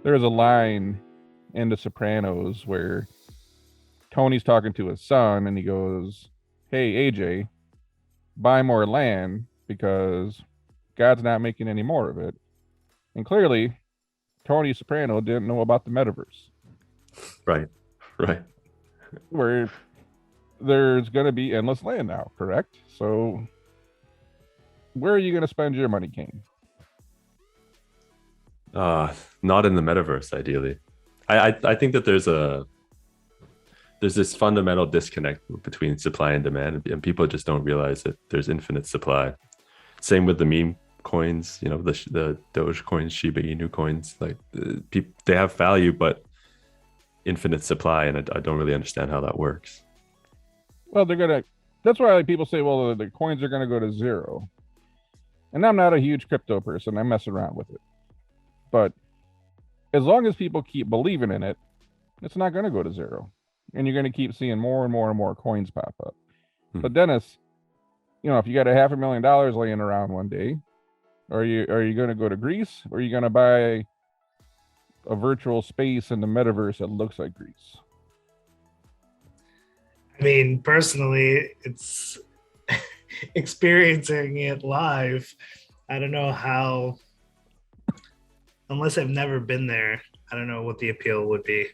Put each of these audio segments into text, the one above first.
There's a line in The Sopranos where Tony's talking to his son and he goes, "Hey, AJ, buy more land because God's not making any more of it." And clearly, Tony Soprano didn't know about the metaverse, Right. Right. where there's going to be endless land now, correct? So, where are you going to spend your money, King? Not in the metaverse, ideally. I think that there's this fundamental disconnect between supply and demand, and people just don't realize that there's infinite supply. Same with the meme coins, the Doge coins, Shiba Inu coins. Like they have value, but infinite supply, and I don't really understand how that works. Well, they're going to, that's why like, people say, well, the coins are going to go to zero. And I'm not a huge crypto person. I mess around with it. But as long as people keep believing in it, it's not going to go to zero. And you're going to keep seeing more and more and more coins pop up. But Dennis, if you got $500,000 laying around one day, are you going to go to Greece, or are you going to buy a virtual space in the metaverse that looks like Greece? I mean, personally, it's experiencing it live. I don't know how, unless I've never been there, I don't know what the appeal would be.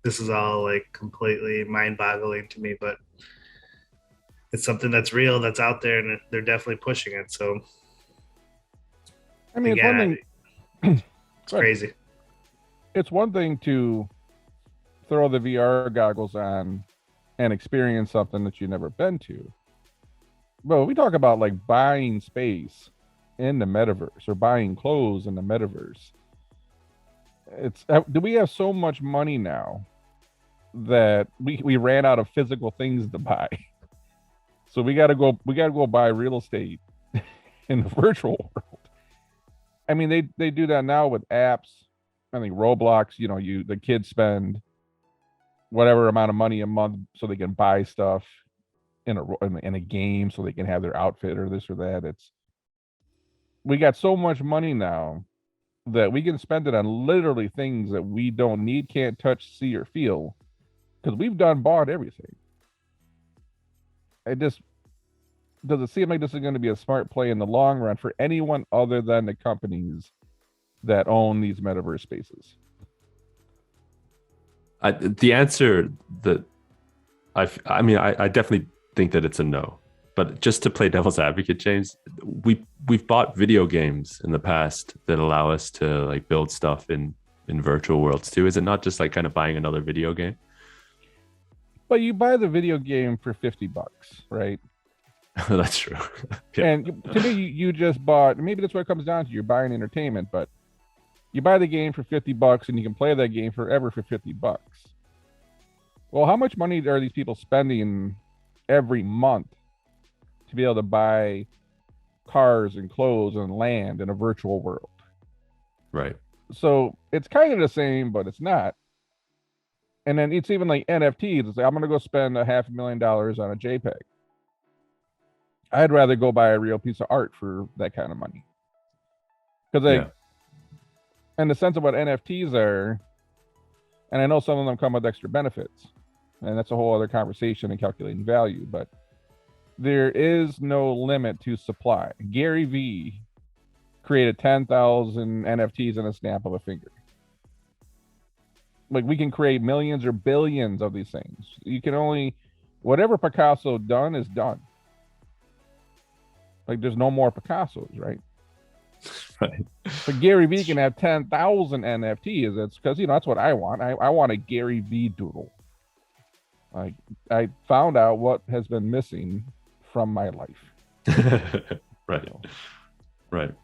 This is all like completely mind-boggling to me, but it's something that's real, that's out there, and they're definitely pushing it. So, I mean, it's one thing. It's crazy. It's one thing to throw the VR goggles on and experience something that you've never been to. But we talk about like buying space in the metaverse or buying clothes in the metaverse. Do we have so much money now that we ran out of physical things to buy? So we got to go buy real estate in the virtual world. I mean, they do that now with apps. I think Roblox, the kids spend whatever amount of money a month so they can buy stuff in a game so they can have their outfit or this or that. We got so much money now that we can spend it on literally things that we don't need, can't touch, see, or feel, because we've bought everything. Does it seem like this is going to be a smart play in the long run for anyone other than the companies that own these metaverse spaces? The answer that I definitely think that it's a no. But just to play devil's advocate, James, we've bought video games in the past that allow us to like build stuff in virtual worlds too. Is it not just like kind of buying another video game? But you buy the video game for $50, right? That's true. Yeah. And to me, you just bought. Maybe that's what it comes down to. You're buying entertainment, but you buy the game for $50 and you can play that game forever for $50. Well, how much money are these people spending every month to be able to buy cars and clothes and land in a virtual world? Right. So it's kind of the same, but it's not. And then it's even like NFTs. It's like, I'm going to go spend $500,000 on a JPEG. I'd rather go buy a real piece of art for that kind of money. Because in the sense of what NFTs are, and I know some of them come with extra benefits, and that's a whole other conversation in calculating value, but there is no limit to supply. Gary Vee created 10,000 NFTs in a snap of a finger. Like, we can create millions or billions of these things. You can only, whatever Picasso done is done. Like, there's no more Picassos, right? Right. But Gary Vee can have 10,000 NFTs. That's because, that's what I want. I want a Gary Vee doodle. Like, I found out what has been missing from my life. Right. Right.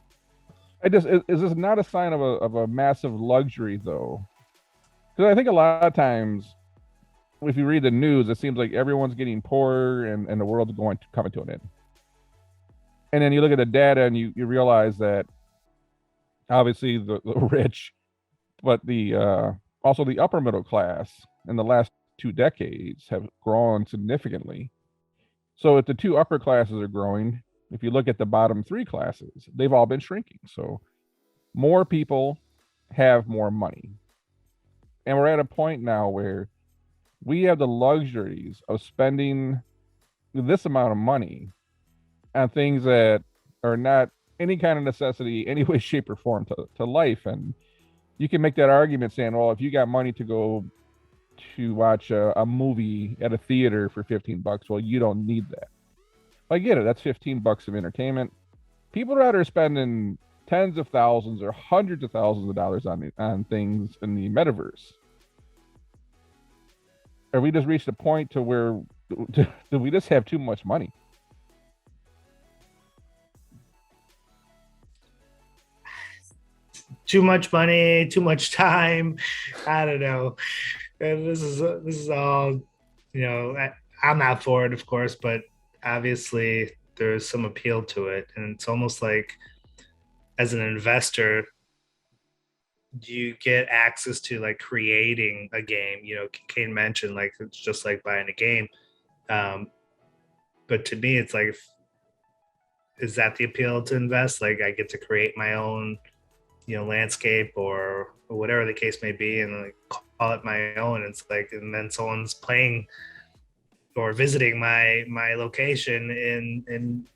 Is this not a sign of a massive luxury, though? Because I think a lot of times, if you read the news, it seems like everyone's getting poorer and the world's coming to an end. And then you look at the data and you realize that obviously the rich, but also the upper middle class in the last 2 decades have grown significantly. So if the 2 upper classes are growing, if you look at the bottom 3 classes, they've all been shrinking. So more people have more money. And we're at a point now where we have the luxuries of spending this amount of money on things that are not any kind of necessity, any way, shape, or form to life. And you can make that argument saying, well, if you got money to go to watch a movie at a theater for $15, well, you don't need that. I get it. That's $15 of entertainment. People are rather spending tens of thousands or hundreds of thousands of dollars on things in the metaverse. Or we just reached a point to where do we just have too much money? Too much money, too much time. I don't know. And this is all, I'm not for it, of course, but obviously there's some appeal to it, and it's almost like as an investor, you get access to like creating a game. Kane mentioned like it's just like buying a game, but to me, it's like, is that the appeal to invest? Like I get to create my own landscape or whatever the case may be, and like call it my own. It's like, and then someone's playing or visiting my location in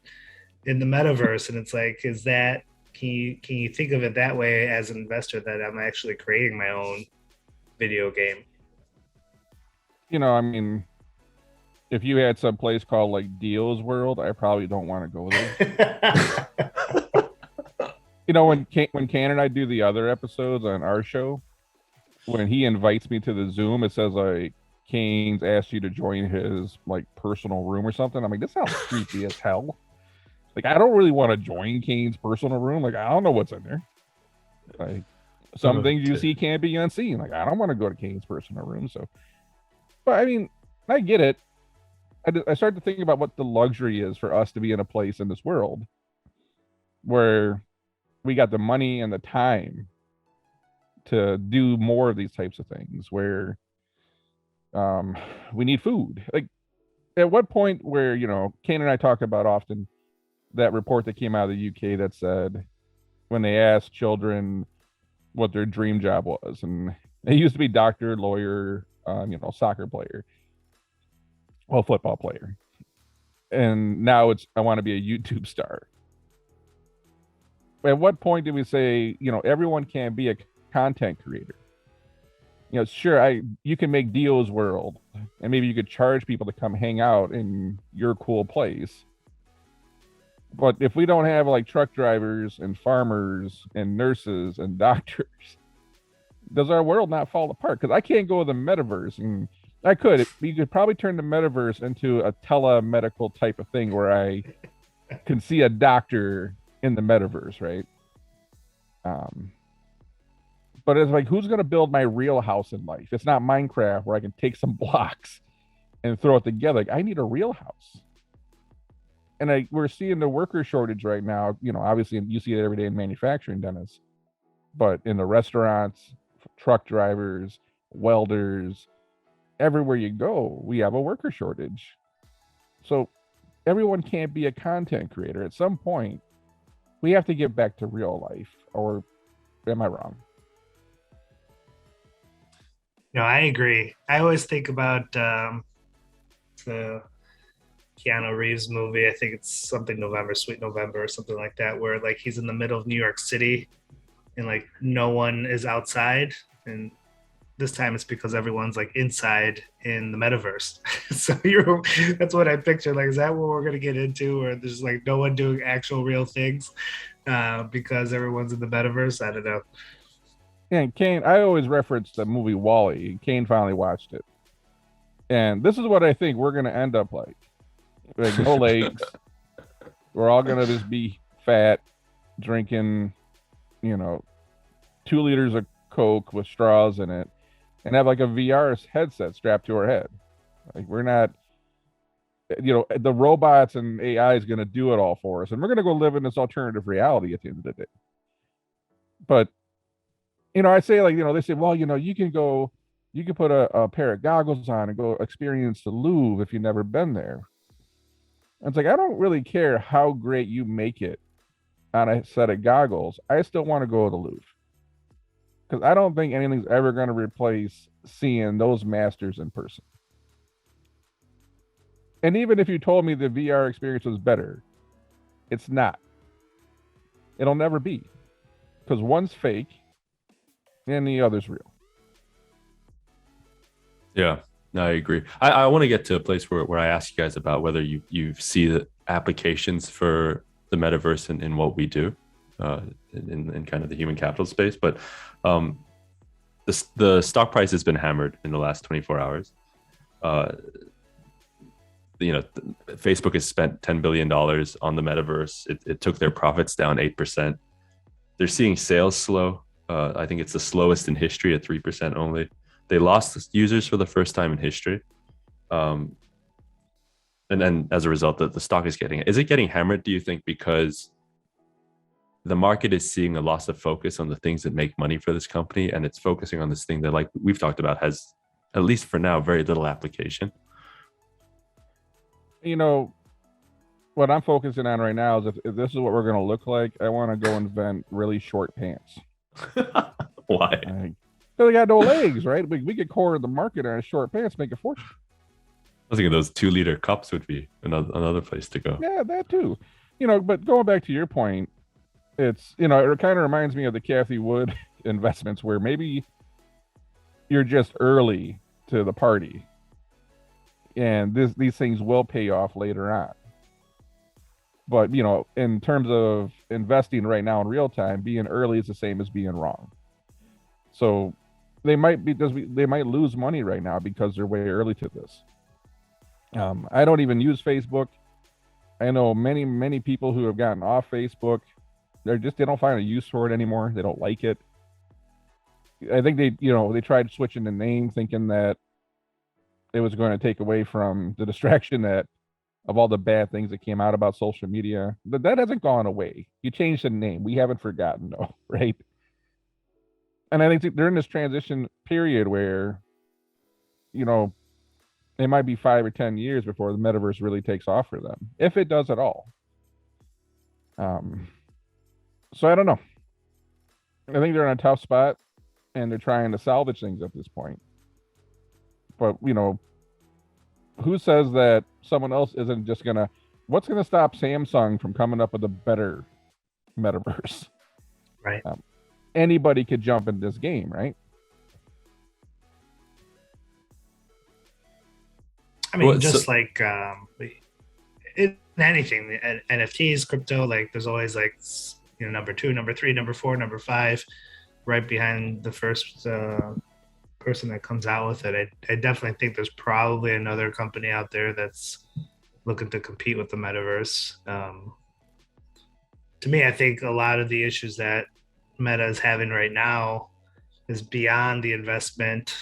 the metaverse, and it's like, is that, can you think of it that way as an investor, that I'm actually creating my own video game? I mean, if you had some place called like Deal's World, I probably don't want to go there. When Kane and I do the other episodes on our show, when he invites me to the Zoom, it says like Kane's asked you to join his like personal room or something. I'm like, this sounds creepy as hell. Like, I don't really want to join Kane's personal room. Like, I don't know what's in there. Like, some things you see can't be unseen. Like, I don't want to go to Kane's personal room. So, but I mean, I get it. I started to think about what the luxury is for us to be in a place in this world where we got the money and the time to do more of these types of things, where we need food. Like, at what point where, Kane and I talk about often that report that came out of the UK that said when they asked children what their dream job was, and it used to be doctor, lawyer, soccer player, well, football player, and now it's I want to be a YouTube star. At what point do we say, everyone can be a content creator? Sure, you can make Deal's World, and maybe you could charge people to come hang out in your cool place. But if we don't have like truck drivers and farmers and nurses and doctors, does our world not fall apart? Because I can't go to the metaverse, and I could. You could probably turn the metaverse into a telemedical type of thing where I can see a doctor in the metaverse, right? But it's like, who's going to build my real house in life? It's not Minecraft where I can take some blocks and throw it together. Like, I need a real house. And we're seeing the worker shortage right now. Obviously you see it every day in manufacturing, Dennis, but in the restaurants, truck drivers, welders, everywhere you go, we have a worker shortage. So everyone can't be a content creator. At some point, we have to get back to real life, or am I wrong? No, I agree. I always think about the Keanu Reeves movie. I think it's something November, Sweet November, or something like that, where like he's in the middle of New York City and like no one is outside. And this time it's because everyone's like inside in the metaverse. So that's what I picture. Like, is that what we're gonna get into, where there's like no one doing actual real things because everyone's in the metaverse? I don't know. And Kane, I always reference the movie Wall-E. Kane finally watched it. And this is what I think we're going to end up like. Like, no legs. We're all going to just be fat, drinking, 2 liters of Coke with straws in it, and have like a VR headset strapped to our head. Like, we're not, the robots and AI is going to do it all for us. And we're going to go live in this alternative reality at the end of the day. But, I say, like, they say, well, you can put a pair of goggles on and go experience the Louvre if you've never been there. And it's like, I don't really care how great you make it on a set of goggles. I still want to go to the Louvre because I don't think anything's ever going to replace seeing those masters in person. And even if you told me the VR experience was better, it's not. It'll never be, because one's fake and the other's real. Yeah, no, I agree. I want to get to a place where I ask you guys about whether you see the applications for the metaverse in what we do, in kind of the human capital space. But the stock price has been hammered in the last 24 hours. Facebook has spent $10 billion on the metaverse. It took their profits down 8%. They're seeing sales slow. I think it's the slowest in history at 3% only. They lost users for the first time in history. And then as a result, the stock is getting hammered, do you think, because the market is seeing a loss of focus on the things that make money for this company, and it's focusing on this thing that, like we've talked about, has, at least for now, very little application? What I'm focusing on right now is if this is what we're going to look like, I want to go invent really short pants. Why? Because they got no legs, right? We could corner the market on short pants, make a fortune. I was thinking those 2-liter cups would be another place to go. Yeah, that too. But going back to your point, it's, it kind of reminds me of the Kathy Wood investments, where maybe you're just early to the party, and these things will pay off later on. But in terms of investing right now in real time, being early is the same as being wrong. So they might lose money right now because they're way early to this. I don't even use Facebook. I know many people who have gotten off Facebook. They don't find a use for it anymore. They don't like it. I think they tried switching the name, thinking that it was going to take away from the distraction of all the bad things that came out about social media. But that hasn't gone away. You changed the name. We haven't forgotten, though, right? And I think they're in this transition period where, it might be 5 or 10 years before the metaverse really takes off for them, if it does at all. So I don't know. I think they're in a tough spot, and they're trying to salvage things at this point. But who says that someone else isn't just gonna? What's gonna stop Samsung from coming up with a better metaverse? Right. Anybody could jump in this game, right? I mean, like in anything, NFTs, crypto, like there's always like, number 2, number 3, number 4, number 5, right behind the first person that comes out with it. I definitely think there's probably another company out there that's looking to compete with the metaverse. To me, I think a lot of the issues that Meta is having right now is beyond the investment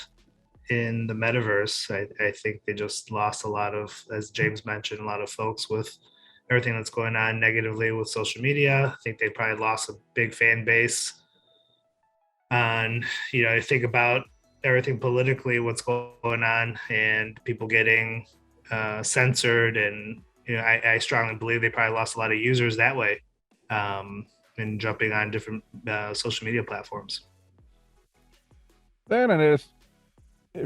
in the metaverse. I think they just lost a lot of, as James mentioned, a lot of folks with everything that's going on negatively with social media. I think they probably lost a big fan base. And, I think about everything politically, what's going on, and people getting censored. And, I strongly believe they probably lost a lot of users that way, and jumping on different social media platforms. Then it is.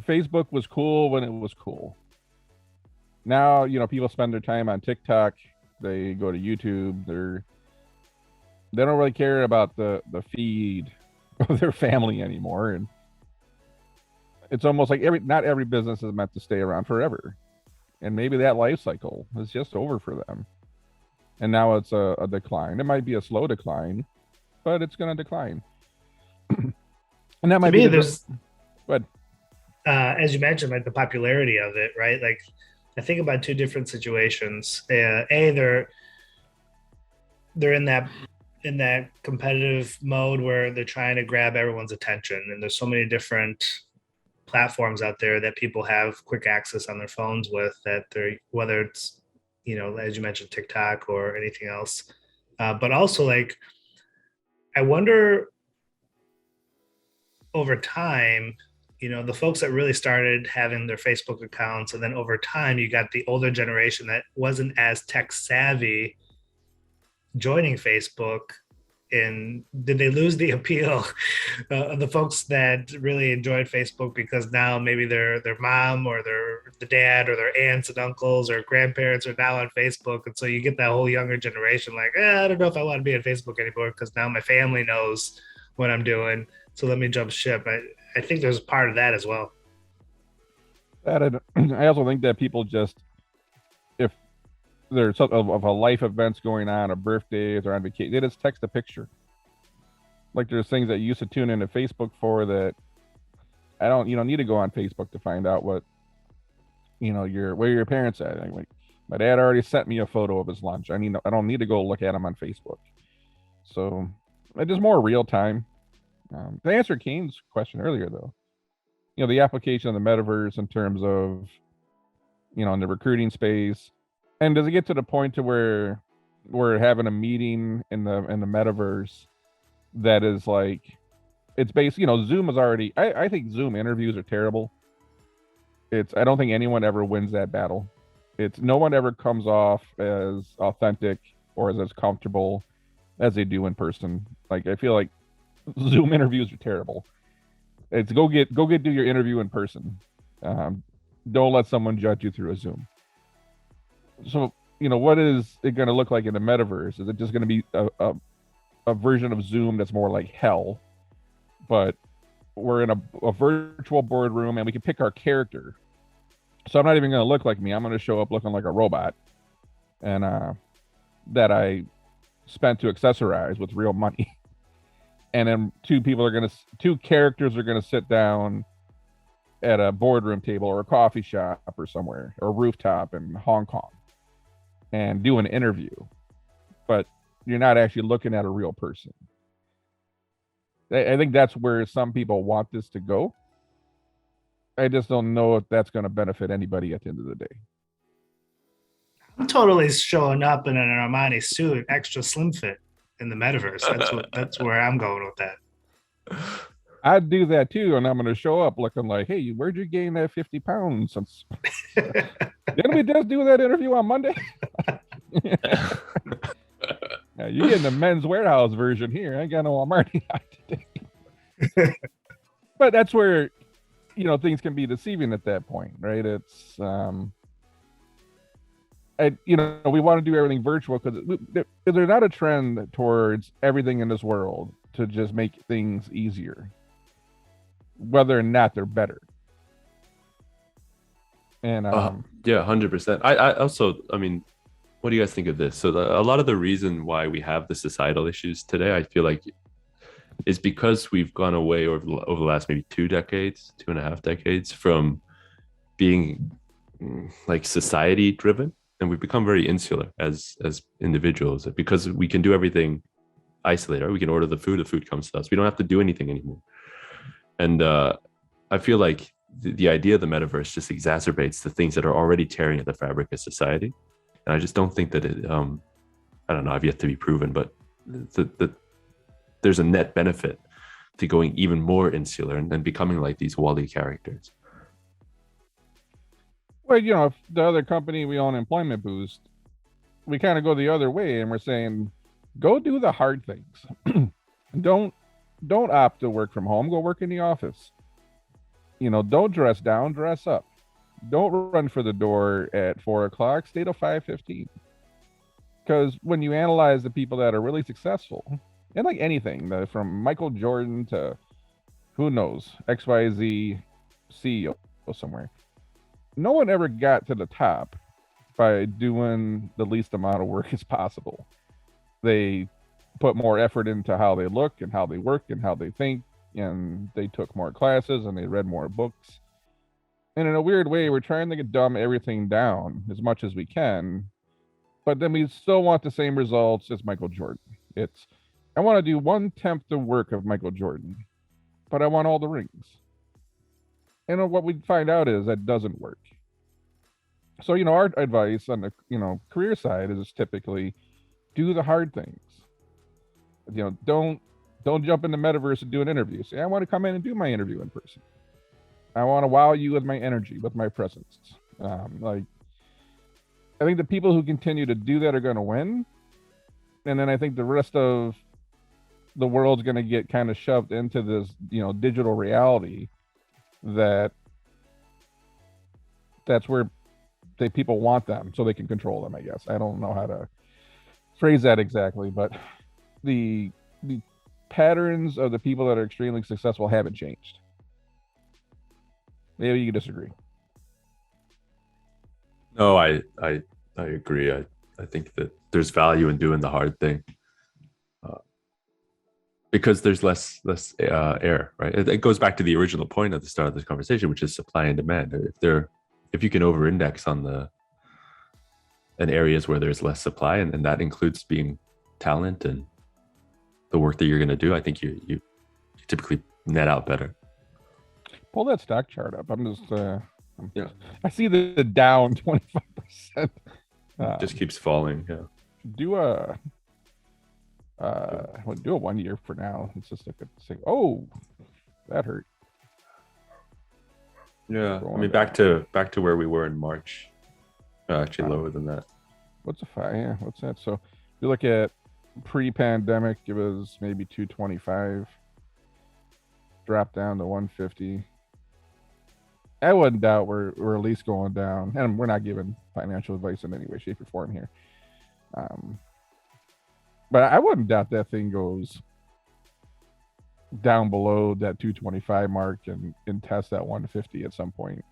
Facebook was cool when it was cool. Now, people spend their time on TikTok. They go to YouTube. They don't really care about the feed of their family anymore. And it's almost like not every business is meant to stay around forever. And maybe that life cycle is just over for them. And now it's a decline. It might be a slow decline, but it's going to decline. And that might be but as you mentioned, like the popularity of it, right? Like, I think about 2 different situations. They're in that competitive mode where they're trying to grab everyone's attention, and there's so many different platforms out there that people have quick access on their phones with, that they're, whether it's, as you mentioned, TikTok or anything else. But also, like, I wonder over time, the folks that really started having their Facebook accounts, and then over time, you got the older generation that wasn't as tech savvy joining Facebook. And did they lose the appeal of the folks that really enjoyed Facebook because now maybe their mom or the dad or their aunts and uncles or grandparents are now on Facebook, and so you get that whole younger generation like, I don't know if I want to be on Facebook anymore because now my family knows what I'm doing, so let me jump ship. I think there's part of that as well. That I also think that people just, if there's something of a life events going on, or birthdays, or on vacation, they just text a picture. Like there's things that you used to tune into Facebook for that you don't need to go on Facebook to find out what where your parents at. Like my dad already sent me a photo of his lunch. I don't need to go look at him on Facebook. So it's just more real time. To answer Kane's question earlier, though, the application of the metaverse in terms of in the recruiting space, and does it get to the point to where we're having a meeting in the metaverse that is like, it's based, Zoom is already, I think Zoom interviews are terrible. I don't think anyone ever wins that battle. No one ever comes off as authentic or as comfortable as they do in person. Like I feel like Zoom interviews are terrible. It's do your interview in person. Don't let someone judge you through a Zoom. So what is it going to look like in the metaverse? Is it just going to be a version of Zoom that's more like hell, but we're in a virtual boardroom and we can pick our character? So I'm not even going to look like me. I'm going to show up looking like a robot, and that I spent to accessorize with real money. And then two characters are going to sit down at a boardroom table or a coffee shop or somewhere or a rooftop in Hong Kong and do an interview, but you're not actually looking at a real person. I think that's where some people want this to go. I just don't know if that's going to benefit anybody at the end of the day. I'm totally showing up in an Armani suit, extra slim fit in the metaverse. That's where I'm going with that. I'd do that too, and I'm going to show up looking like, hey, where'd you gain that 50 pounds since? Didn't we just do that interview on Monday? Yeah, you're getting the Men's Warehouse version here. I ain't got no Armani out today. But that's where things can be deceiving at that point, right? It's we want to do everything virtual because there's not a trend towards everything in this world to just make things easier, whether or not they're better. And yeah, 100%. I also, what do you guys think of this? So a lot of the reason why we have the societal issues today, I feel like, is because we've gone away over the last maybe 2.5 decades from being like society driven, and we've become very insular as individuals because we can do everything isolated. Right? We can order the food comes to us. We don't have to do anything anymore. And I feel like the idea of the metaverse just exacerbates the things that are already tearing at the fabric of society. And I just don't think that it, I don't know, I've yet to be proven, but there's a net benefit to going even more insular and becoming like these Wall-E characters. Well, if the other company we own, Employment Boost, we kind of go the other way and we're saying, go do the hard things. Don't opt to work from home. Go work in the office. Don't dress down, dress up. Don't run for the door at 4:00. Stay till 5:15. Because when you analyze the people that are really successful, and like anything, from Michael Jordan to who knows, XYZ CEO somewhere, no one ever got to the top by doing the least amount of work as possible. They put more effort into how they look and how they work and how they think, and they took more classes and they read more books. And in a weird way, we're trying to dumb everything down as much as we can, but then we still want the same results as Michael Jordan. I want to do 1/10 the work of Michael Jordan, but I want all the rings. And what we find out is that doesn't work. So, our advice on the, career side is typically do the hard things. Don't jump in the metaverse and do an interview. Say, I want to come in and do my interview in person. I want to wow you with my energy, with my presence. I think the people who continue to do that are going to win. And then I think the rest of the world's going to get kind of shoved into this, digital reality that's where people want them so they can control them, I guess. I don't know how to phrase that exactly, but the patterns of the people that are extremely successful haven't changed. Maybe you disagree. No, I agree. I think that there's value in doing the hard thing, because there's less air, right? It goes back to the original point at the start of this conversation, which is supply and demand. If you can over-index on in areas where there's less supply, and that includes being talent and the work that you're going to do, I think you typically net out better. Pull that stock chart up. I'm just Yeah. I see the down 25%. Just keeps falling. Yeah. Do a 1 year for now. It's just like oh, that hurt. Yeah. I mean, back to where we were in March. Actually, lower than that. What's a 5? Yeah, what's that? So you look at pre-pandemic, it was maybe 225. Dropped down to 150. I wouldn't doubt we're at least going down, and we're not giving financial advice in any way, shape, or form here. But I wouldn't doubt that thing goes down below that 225 mark and test that 150 at some point.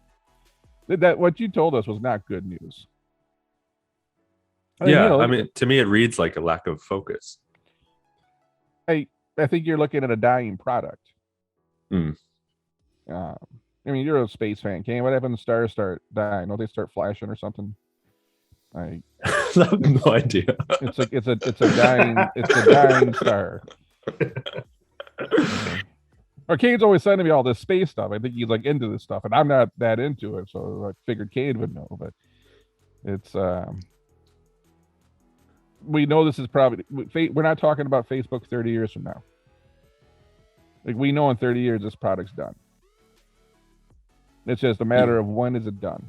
That what you told us was not good news. I mean, to me, it reads like a lack of focus. I think you're looking at a dying product. I mean, you're a space fan. What happened? The stars start dying. Don't they start flashing or something? I have no idea. It's a dying star. Kane's always sending me all this space stuff. I think he's like into this stuff, and I'm not that into it, so I figured Kane would know. But it's we know this is probably, we're not talking about Facebook 30 years from now. Like, we know in 30 years this product's done. It's just a matter of when is it done.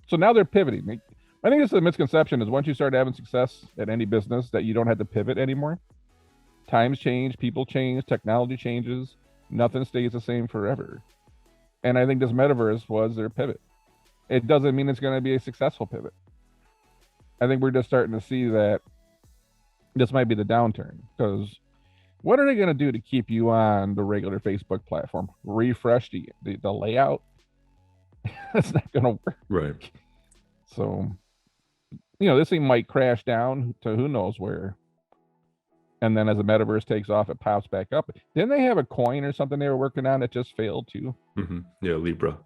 So now they're pivoting. I think this is a misconception, is once you start having success at any business that you don't have to pivot anymore. Times change, people change, technology changes. Nothing stays the same forever. And I think this metaverse was their pivot. It doesn't mean it's going to be a successful pivot. I think we're just starting to see that this might be the downturn, because what are they going to do to keep you on the regular Facebook platform? Refresh the layout? That's not going to work. Right. So, this thing might crash down to who knows where. And then as the metaverse takes off, it pops back up. Didn't they have a coin or something they were working on that just failed too? Mm-hmm. Yeah, Libra.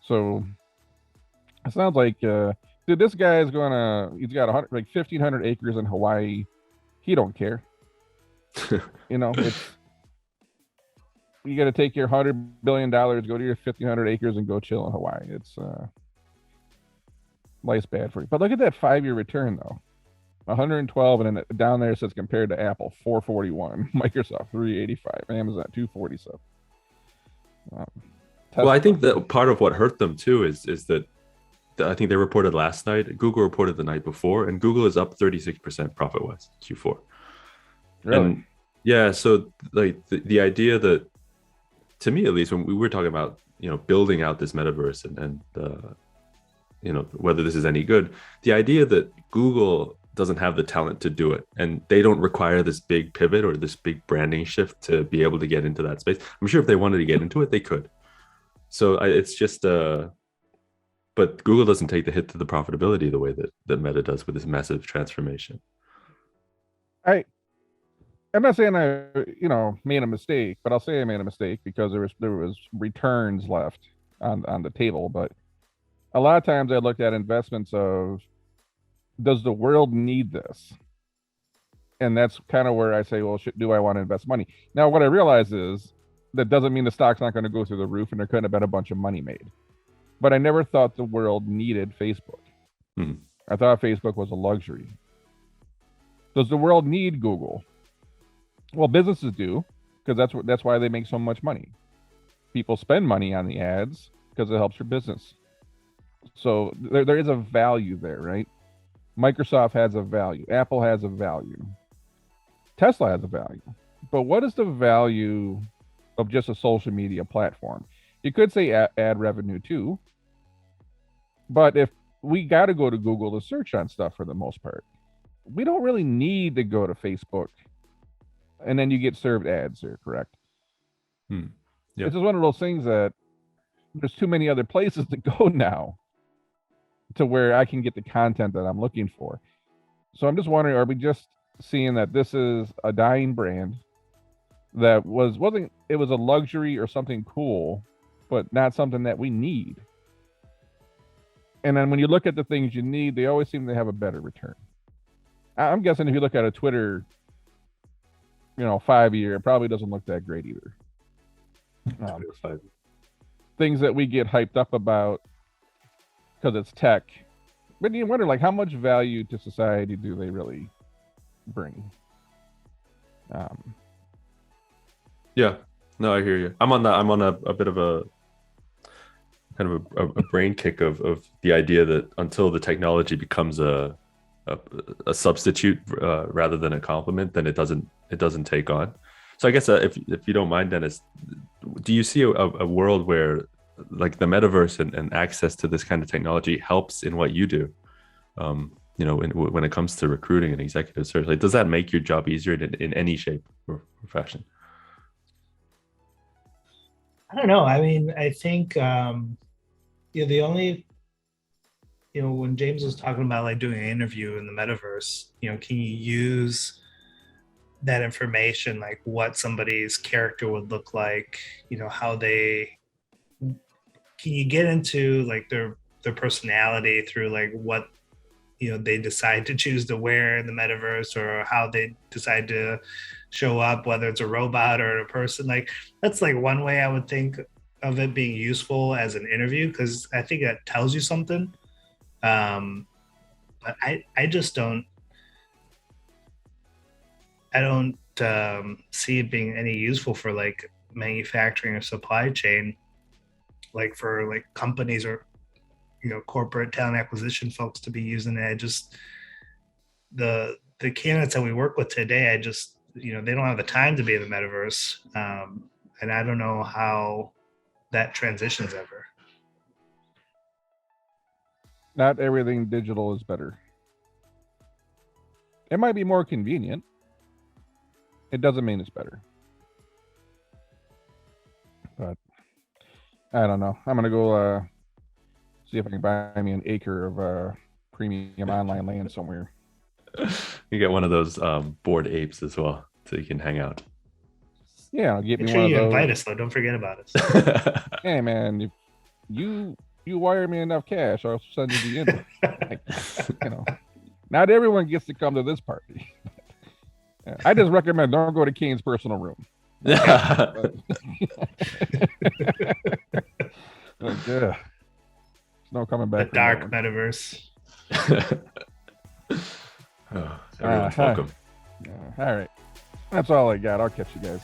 So it sounds like, dude, this guy is he's got 1,500 acres in Hawaii. He don't care. It's, you got to take your $100 billion, go to your 1,500 acres and go chill in Hawaii. It's life's bad for you. But look at that 5-year return though. 112, and then down there it says compared to Apple 441, Microsoft 385, Amazon 247. Well, I think that part of what hurt them too is that I think they reported last night. Google reported the night before, and Google is up 36% profit-wise Q4. Really? And yeah, so like the idea that, to me at least, when we were talking about building out this metaverse and whether this is any good, the idea that Google doesn't have the talent to do it, and they don't require this big pivot or this big branding shift to be able to get into that space. I'm sure if they wanted to get into it, they could. So it's just but Google doesn't take the hit to the profitability the way that Meta does with this massive transformation. I'm not saying I made a mistake, but I'll say I made a mistake because there was returns left on the table. But a lot of times I looked at investments of, does the world need this? And that's kind of where I say, well, do I want to invest money? Now, what I realize is that doesn't mean the stock's not going to go through the roof and there couldn't have been a bunch of money made. But I never thought the world needed Facebook. I thought Facebook was a luxury. Does the world need Google? Well, businesses do, because that's why they make so much money. People spend money on the ads because it helps your business. So there is a value there, right? Microsoft has a value. Apple has a value. Tesla has a value. But what is the value of just a social media platform? You could say ad revenue too, but if we got to go to Google to search on stuff for the most part, we don't really need to go to Facebook, and then you get served ads there. Correct? Yep. It's just one of those things that there's too many other places to go now to where I can get the content that I'm looking for. So I'm just wondering, are we just seeing that this is a dying brand that wasn't it was a luxury or something cool, but not something that we need? And then when you look at the things you need, they always seem to have a better return. I'm guessing if you look at a Twitter, 5-year, it probably doesn't look that great either. Things that we get hyped up about because it's tech, but you wonder, like, how much value to society do they really bring? Yeah, no, I hear you. I'm on a bit of a kind of a brain kick of the idea that until the technology becomes a substitute rather than a complement, then it doesn't take on. So I guess if you don't mind, Dennis, do you see a world where like the metaverse and access to this kind of technology helps in what you do? When it comes to recruiting and executive search, like, does that make your job easier in any shape or fashion? I don't know. I mean, I think the only when James was talking about like doing an interview in the metaverse, can you use that information, like what somebody's character would look like, how can you get into like their personality through like what they decide to choose to wear in the metaverse, or how they decide to show up, whether it's a robot or a person. Like, that's like one way I would think of it being useful as an interview, because I think that tells you something. But I just don't see it being any useful for like manufacturing or supply chain, like for like companies or corporate talent acquisition folks to be using it. The candidates that we work with today, they don't have the time to be in the metaverse, and I don't know how that transitions ever. Not everything digital is better. It might be more convenient. It doesn't mean it's better. But I don't know. I'm gonna go see if I can buy me an acre of premium online land somewhere. You get one of those bored apes as well, so you can hang out. Yeah, I'll get Make me sure one you of those. invite us, though. Don't forget about us. Hey man, if you wire me enough cash, I'll send you the invite. Not everyone gets to come to this party. I just recommend don't go to Kane's personal room. Yeah. There's no coming back. The dark metaverse. Everyone's welcome. All right. That's all I got. I'll catch you guys.